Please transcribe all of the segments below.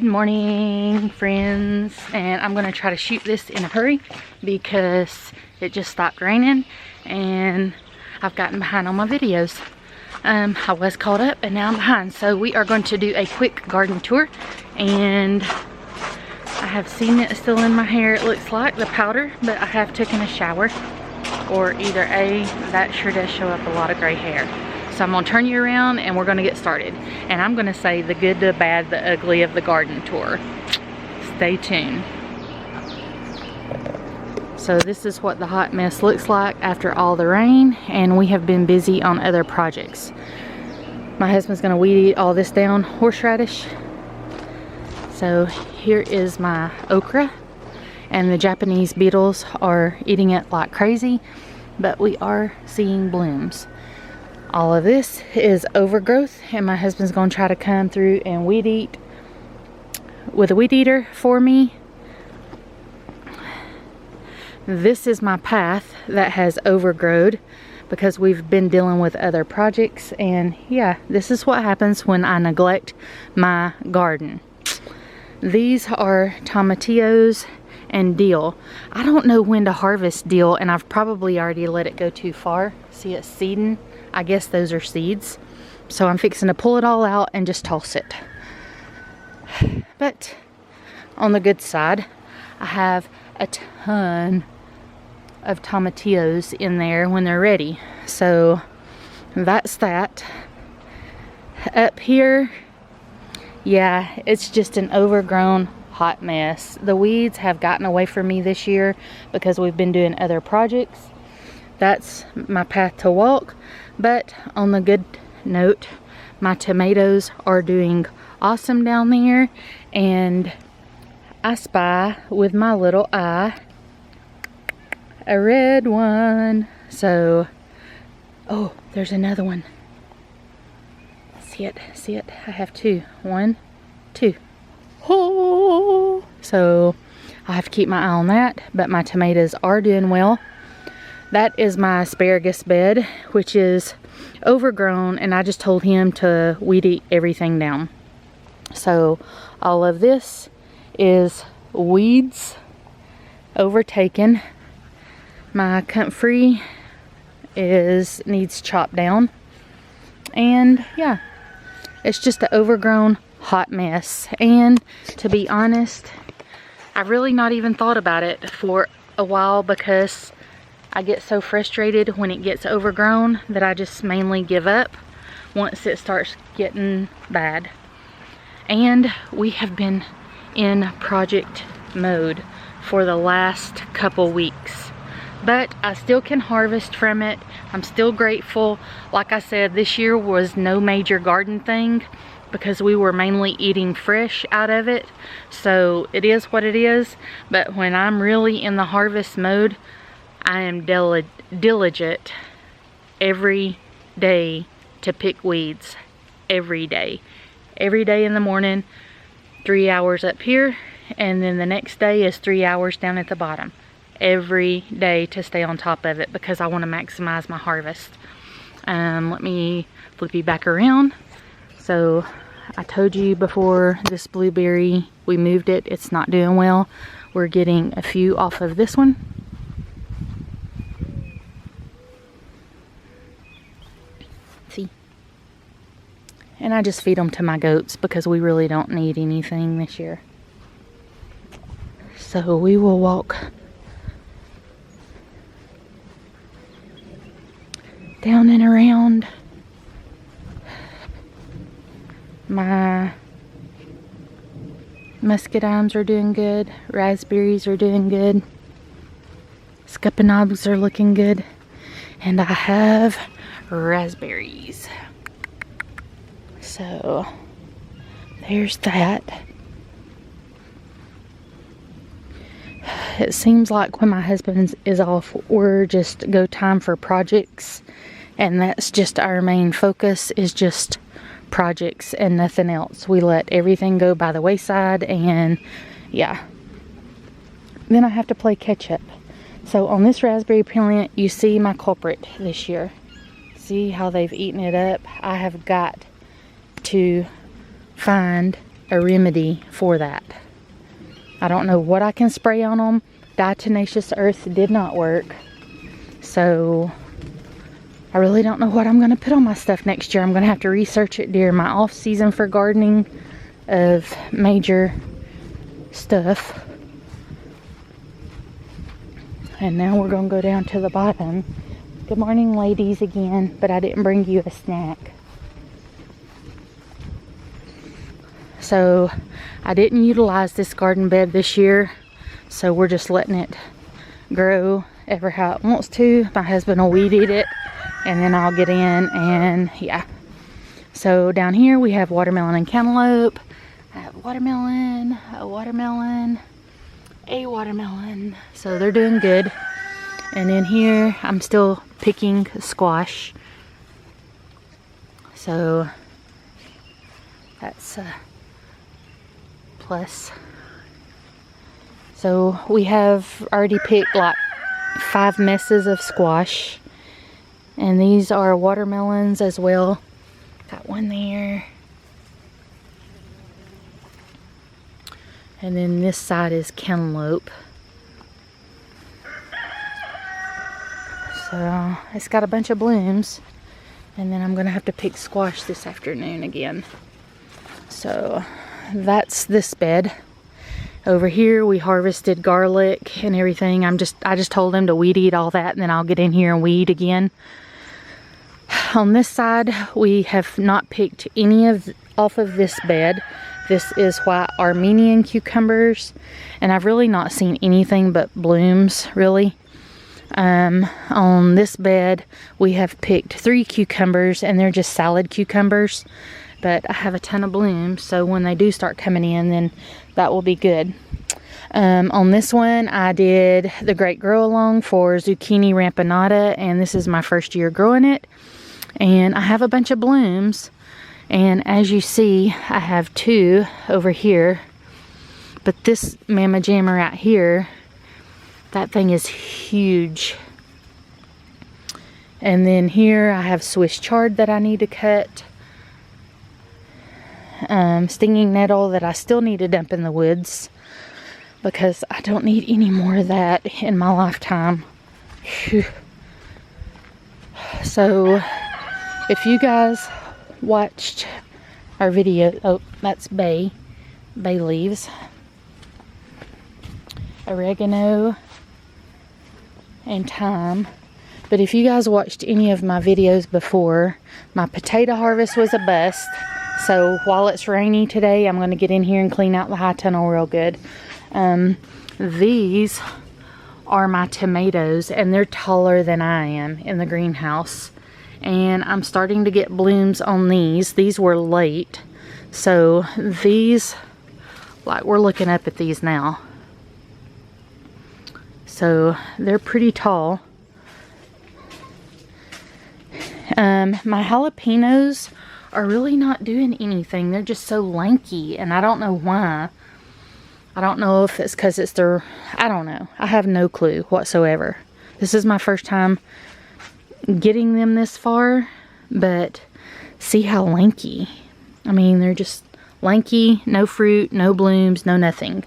morning, friends, and I'm gonna try to shoot this in a hurry because it just stopped raining and I've gotten behind on my videos. I was caught up and now I'm behind, so we are going to do a quick garden tour. And I have seen it still in my hair, it looks like, the powder, but I have taken a shower, or either A, that sure does show up a lot of gray hair. So I'm gonna turn you around and we're gonna get started. And I'm gonna say the good, the bad, the ugly of the garden tour. Stay tuned. So this is what the hot mess looks like after all the rain, and we have been busy on other projects. My husband's gonna weed eat all this down, horseradish. So here is my okra, and the Japanese beetles are eating it like crazy, but we are seeing blooms. All of this is overgrowth, and my husband's going to try to come through and weed eat with a weed eater for me. This is my path that has overgrowed because we've been dealing with other projects, and yeah, this is what happens when I neglect my garden. These are tomatillos and dill. I don't know when to harvest dill, and I've probably already let it go too far. See it seeding? I guess those are seeds. So I'm fixing to pull it all out and just toss it. But on the good side, I have a ton of tomatillos in there when they're ready. So that's that. Up here, yeah, it's just an overgrown hot mess. The weeds have gotten away from me this year because we've been doing other projects. That's my path to walk. But on the good note, my tomatoes are doing awesome down there, and I spy with my little eye a red one. So, oh, there's another one. See it, see it. I have two. One, two. Oh, so I have to keep my eye on that, but my tomatoes are doing well. That is my asparagus bed, which is overgrown, and I just told him to weed eat everything down. So all of this is weeds overtaken. My comfrey needs chopped down, and yeah, it's just an overgrown hot mess. And to be honest, I've really not even thought about it for a while because I get so frustrated when it gets overgrown that I just mainly give up once it starts getting bad. And we have been in project mode for the last couple weeks, but I still can harvest from it. I'm still grateful. Like I said, this year was no major garden thing because we were mainly eating fresh out of it. So it is what it is. But when I'm really in the harvest mode, I am diligent every day to pick weeds. Every day. Every day in the morning, 3 hours up here, and then the next day is 3 hours down at the bottom. Every day to stay on top of it because I want to maximize my harvest. Let me flip you back around. So I told you before, this blueberry, we moved it. It's not doing well. We're getting a few off of this one. See? And I just feed them to my goats because we really don't need anything this year. So we will walk down and around. My muscadines are doing good. Raspberries are doing good. Scuppernong's are looking good. And I have raspberries. So there's that. It seems like when my husband is off, we're just go time for projects, and that's just our main focus, is just projects and nothing else. We let everything go by the wayside, and yeah, then I have to play catch up. So on this raspberry plant, you see my culprit this year. See how they've eaten it up? I have got to find a remedy for that. I don't know what I can spray on them. Diatomaceous earth did not work. So I really don't know what I'm going to put on my stuff next year. I'm going to have to research it during my off season for gardening of major stuff. And now we're going to go down to the bottom. Good morning, ladies, again, but I didn't bring you a snack. So I didn't utilize this garden bed this year, so we're just letting it grow ever how it wants to. My husband will weed eat it, and then I'll get in, and yeah. So down here we have watermelon and cantaloupe. I have watermelon, a watermelon, a watermelon. So they're doing good. And in here I'm still picking squash. So that's a plus. So we have already picked like 5 messes of squash. And these are watermelons as well. Got one there. And then this side is cantaloupe. So it's got a bunch of blooms. And then I'm going to have to pick squash this afternoon again. So that's this bed. Over here we harvested garlic and everything. I just told them to weed eat all that, and then I'll get in here and weed again. On this side we have not picked any off of this bed. This is white Armenian cucumbers, and I've really not seen anything but blooms, really. On this bed we have picked 3 cucumbers, and they're just salad cucumbers, but I have a ton of blooms, so when they do start coming in, then that will be good. On this one I did the Great Grow Along for zucchini rampanata, and this is my first year growing it, and I have a bunch of blooms. And as you see, I have 2 over here, but this Mama Jamma right here, that thing is huge. And then here I have Swiss chard that I need to cut. Stinging nettle that I still need to dump in the woods, because I don't need any more of that in my lifetime. Whew. So if you guys watched our video, oh, that's bay leaves, oregano, and thyme. But if you guys watched any of my videos before, my potato harvest was a bust. So while it's rainy today, I'm going to get in here and clean out the high tunnel real good. These are my tomatoes, and they're taller than I am in the greenhouse. And I'm starting to get blooms on these. These were late. So these, like, we're looking up at these now. So they're pretty tall. My jalapenos are really not doing anything. They're just so lanky, and I don't know why. I don't know if it's because it's their, I don't know. I have no clue whatsoever. This is my first time getting them this far, but see how lanky. I mean, they're just lanky, no fruit, no blooms, no nothing.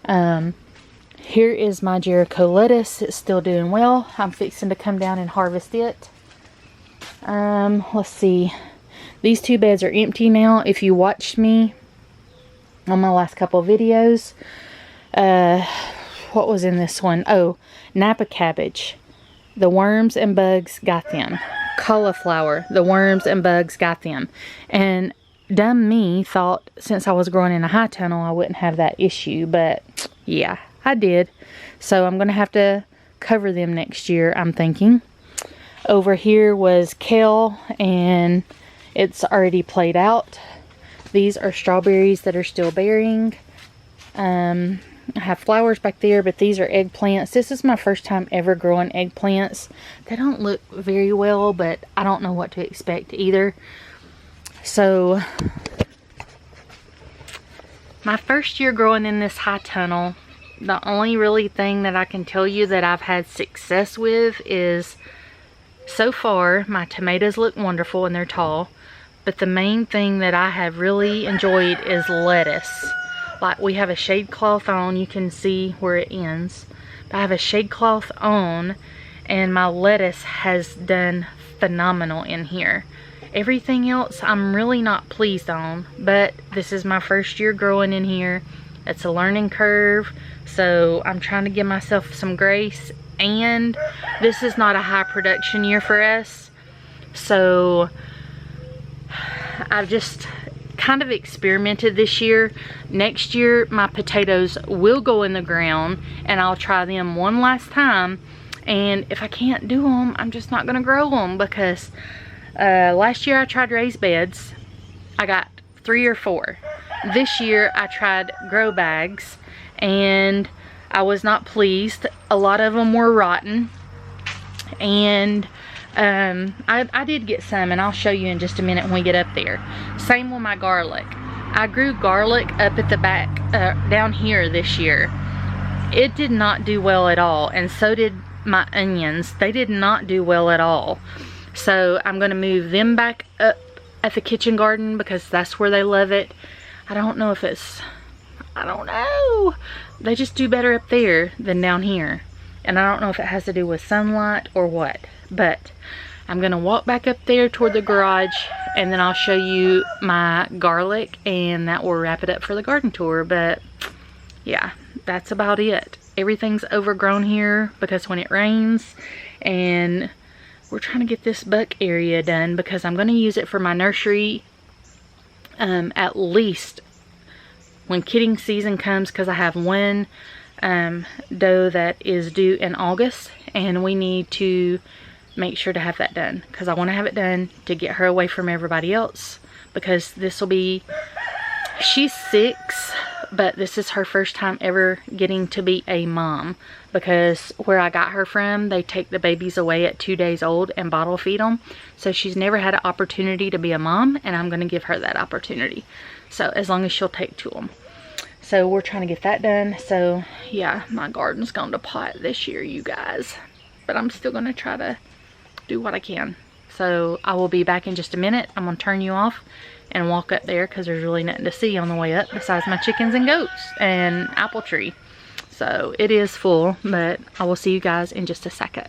Here is my Jericho lettuce. It's still doing well. I'm fixing to come down and harvest it. Let's see. These 2 beds are empty now. If you watched me on my last couple of videos, what was in this one? Oh, Napa cabbage. The worms and bugs got them. Cauliflower. The worms and bugs got them. And dumb me thought since I was growing in a high tunnel I wouldn't have that issue, but yeah, I did. So I'm going to have to cover them next year, I'm thinking. Over here was kale, and it's already played out. These are strawberries that are still bearing. I have flowers back there, but these are eggplants. This is my first time ever growing eggplants. They don't look very well, but I don't know what to expect either. So my first year growing in this high tunnel, the only really thing that I can tell you that I've had success with is, so far my tomatoes look wonderful and they're tall. But the main thing that I have really enjoyed is lettuce. Like, we have a shade cloth on. You can see where it ends. But I have a shade cloth on, and my lettuce has done phenomenal in here. Everything else I'm really not pleased on, but this is my first year growing in here. It's a learning curve, so I'm trying to give myself some grace, and this is not a high production year for us, so I've just kind of experimented this year. Next year my potatoes will go in the ground and I'll try them one last time, and if I can't do them, I'm just not gonna grow them, because last year I tried raised beds. I got 3 or 4. This year I tried grow bags and I was not pleased. A lot of them were rotten, and I did get some, and I'll show you in just a minute when we get up there. Same with my garlic. I grew garlic up at the back down here this year. It did not do well at all, and so did my onions. They did not do well at all. So I'm going to move them back up at the kitchen garden because that's where they love it. I don't know if it's, I don't know. They just do better up there than down here. And I don't know if it has to do with sunlight or what. But I'm going to walk back up there toward the garage, and then I'll show you my garlic, and that will wrap it up for the garden tour. But yeah, that's about it. Everything's overgrown here because when it rains, and we're trying to get this buck area done because I'm going to use it for my nursery at least when kidding season comes, because I have one doe that is due in August, and we need to make sure to have that done because I want to have it done to get her away from everybody else, because this will be, she's 6, but this is her first time ever getting to be a mom, because where I got her from, they take the babies away at 2 days old and bottle feed them. So she's never had an opportunity to be a mom, and I'm going to give her that opportunity. So as long as she'll take to them. So we're trying to get that done. So yeah, my garden's gone to pot this year, you guys. But I'm still going to try to do what I can. So I will be back in just a minute. I'm going to turn you off and walk up there because there's really nothing to see on the way up besides my chickens and goats and apple tree. So it is full, but I will see you guys in just a second.